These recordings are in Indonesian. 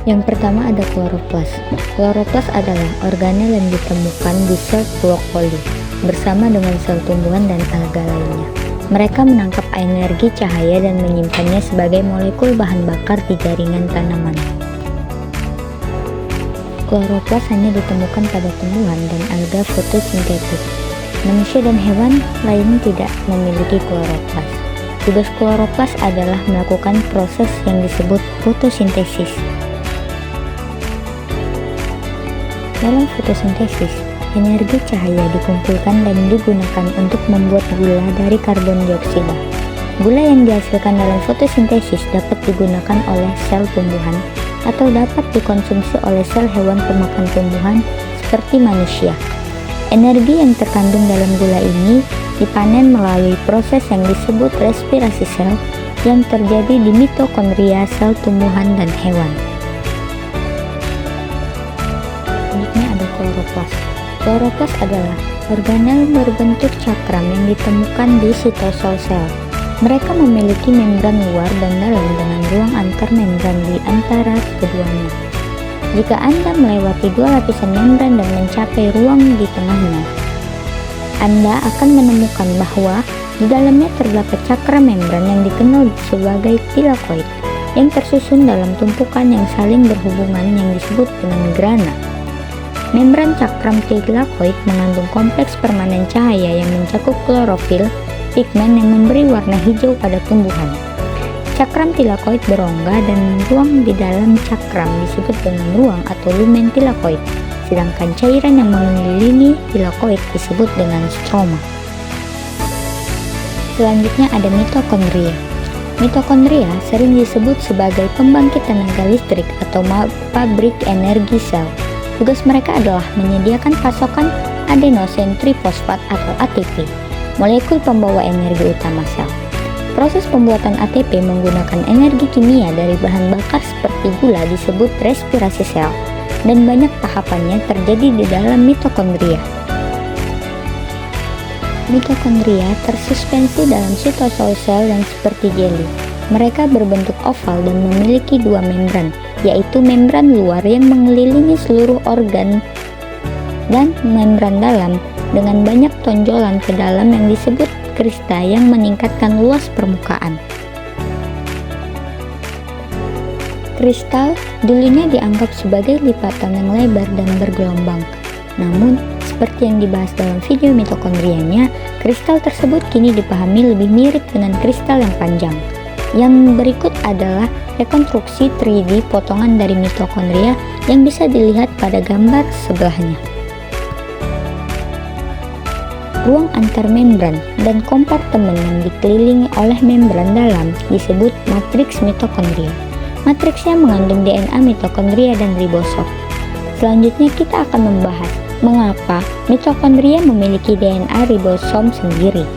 Yang pertama ada kloroplas. Kloroplas adalah organel yang ditemukan di sel brokoli bersama dengan sel tumbuhan dan alga lainnya. Mereka menangkap energi cahaya dan menyimpannya sebagai molekul bahan bakar di jaringan tanaman. Kloroplas hanya ditemukan pada tumbuhan dan alga fotosintetik. Manusia dan hewan lain tidak memiliki kloroplas. Tugas kloroplas adalah melakukan proses yang disebut fotosintesis. Dalam fotosintesis, energi cahaya dikumpulkan dan digunakan untuk membuat gula dari karbon dioksida. Gula yang dihasilkan dalam fotosintesis dapat digunakan oleh sel tumbuhan atau dapat dikonsumsi oleh sel hewan pemakan tumbuhan seperti manusia. Energi yang terkandung dalam gula ini dipanen melalui proses yang disebut respirasi sel yang terjadi di mitokondria sel tumbuhan dan hewan. Selanjutnya ada kloroplas. Kloroplas adalah organel berbentuk cakram yang ditemukan di sitosol sel. Mereka memiliki membran luar dan dalam dengan ruang antar membran di antara keduanya. Jika Anda melewati dua lapisan membran dan mencapai ruang di tengahnya, Anda akan menemukan bahwa di dalamnya terdapat cakram membran yang dikenal sebagai tilakoid yang tersusun dalam tumpukan yang saling berhubungan yang disebut dengan grana. Membran cakram tilakoid mengandung kompleks permanen cahaya yang mencakup klorofil, pigmen yang memberi warna hijau pada tumbuhan. Cakram tilakoid berongga dan ruang di dalam cakram disebut dengan ruang atau lumen tilakoid, sedangkan cairan yang mengelilingi tilakoid disebut dengan stroma. Selanjutnya ada mitokondria. Mitokondria sering disebut sebagai pembangkit tenaga listrik atau pabrik energi sel. Tugas mereka adalah menyediakan pasokan adenosin trifosfat atau ATP, molekul pembawa energi utama sel. Proses pembuatan ATP menggunakan energi kimia dari bahan bakar seperti gula disebut respirasi sel, dan banyak tahapannya terjadi di dalam mitokondria. Mitokondria tersuspensi dalam sitosol sel yang seperti jeli. Mereka berbentuk oval dan memiliki dua membran, yaitu membran luar yang mengelilingi seluruh organ dan membran dalam dengan banyak tonjolan ke dalam yang disebut krista yang meningkatkan luas permukaan. Kristal dulunya dianggap sebagai lipatan yang lebar dan bergelombang. Namun, seperti yang dibahas dalam video mitokondrianya, kristal tersebut kini dipahami lebih mirip dengan kristal yang panjang. Yang berikut adalah rekonstruksi 3D potongan dari mitokondria yang bisa dilihat pada gambar sebelahnya. Ruang antar membran dan kompartemen yang dikelilingi oleh membran dalam disebut matriks mitokondria. Matriksnya mengandung DNA mitokondria dan ribosom. Selanjutnya kita akan membahas mengapa mitokondria memiliki DNA ribosom sendiri.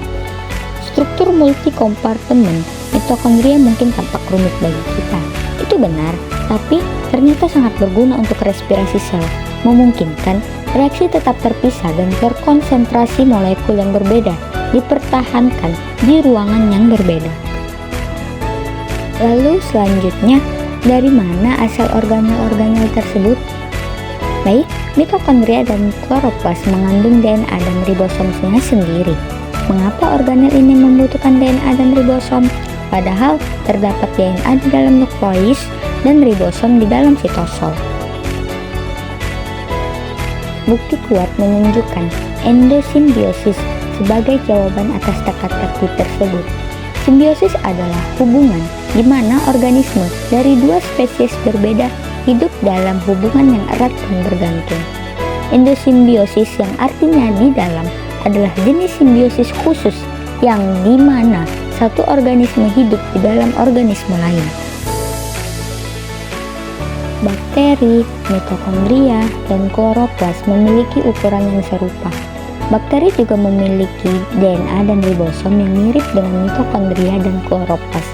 Struktur multi-kompartemen mitokondria mungkin tampak rumit bagi kita. Itu benar, tapi ternyata sangat berguna untuk respirasi sel, memungkinkan reaksi tetap terpisah dan berkonsentrasi molekul yang berbeda dipertahankan di ruangan yang berbeda. Lalu selanjutnya, dari mana asal organel-organel tersebut? Baik, mitokondria dan kloroplas mengandung DNA dan ribosomnya sendiri. Mengapa organel ini membutuhkan DNA dan ribosom? Padahal terdapat DNA di dalam nukleus dan ribosom di dalam sitosol. Bukti kuat menunjukkan endosimbiosis sebagai jawaban atas teka-teki tersebut. Simbiosis adalah hubungan di mana organisme dari dua spesies berbeda hidup dalam hubungan yang erat dan bergantung. Endosimbiosis yang artinya di dalam adalah jenis simbiosis khusus yang di mana satu organisme hidup di dalam organisme lain. Bakteri, mitokondria, dan kloroplas memiliki ukuran yang serupa. Bakteri juga memiliki DNA dan ribosom yang mirip dengan mitokondria dan kloroplas.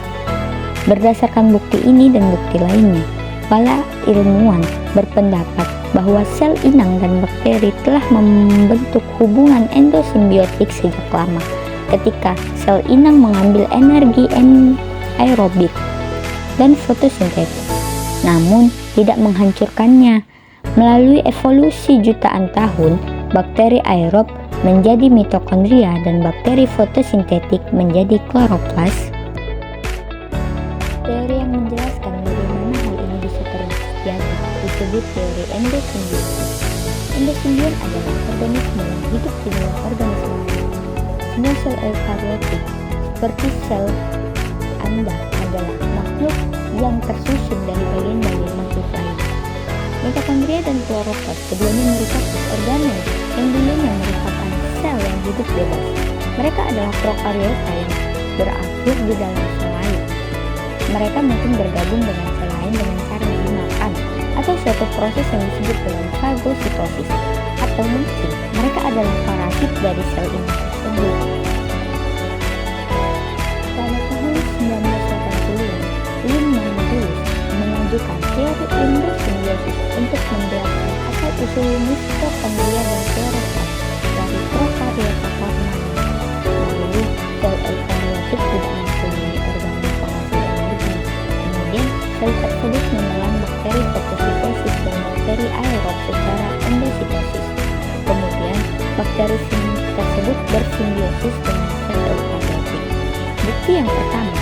Berdasarkan bukti ini dan bukti lainnya, para ilmuwan berpendapat bahwa sel inang dan bakteri telah membentuk hubungan endosimbiotik sejak lama ketika sel inang mengambil energi aerobik dan fotosintesis. Namun, tidak menghancurkannya. Melalui evolusi jutaan tahun, bakteri aerob menjadi mitokondria dan bakteri fotosintetik menjadi kloroplas. Teori yang menjelaskan bagaimana hal ini bisa terjadi disebut teori endosimbiosis. Endosimbion adalah organisme yang hidup di luar organisme lain. Semua sel eukariotik, seperti sel Anda, adalah makhluk yang tersusun dari bagian-bagian makhluk lain. Mitokondria dan kloroplas keduanya merupakan organel yang dulunya merupakan sel yang hidup bebas. Mereka adalah prokariota yang berakhir di dalam sel lain. Mereka mungkin bergabung dengan sel lain dengan cara dimakan atau suatu proses yang disebut dengan fagositosis, atau mungkin mereka adalah parasit dari sel inti tersebut. Pada tahun 1980, Linnean Lewis mengajukan teori endosimbiosis untuk menjelaskan asal-usul mitokondria dan kloroplas dari prokariota permanen. Dahulu, sel eukariotik tidak mempunyai organel penghasil energi. Kemudian, sel tersebut menelan bakteri fotosintesis dan bakteri aerob secara endositosis. Kemudian, bakteri tersebut bersimbiosis dengan sel eukariotik. Bukti yang pertama,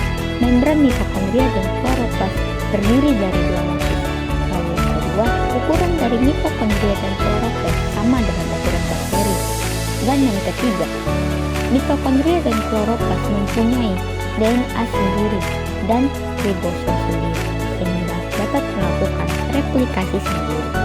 membran mitokondria dan kloroplas terdiri dari dua lapis. Lalu yang kedua, ukuran dari mitokondria dan kloroplas sama dengan ukuran bakteri. Dan yang ketiga, mitokondria dan kloroplas mempunyai DNA sendiri dan ribosom sendiri, sehingga dapat melakukan replikasi sendiri.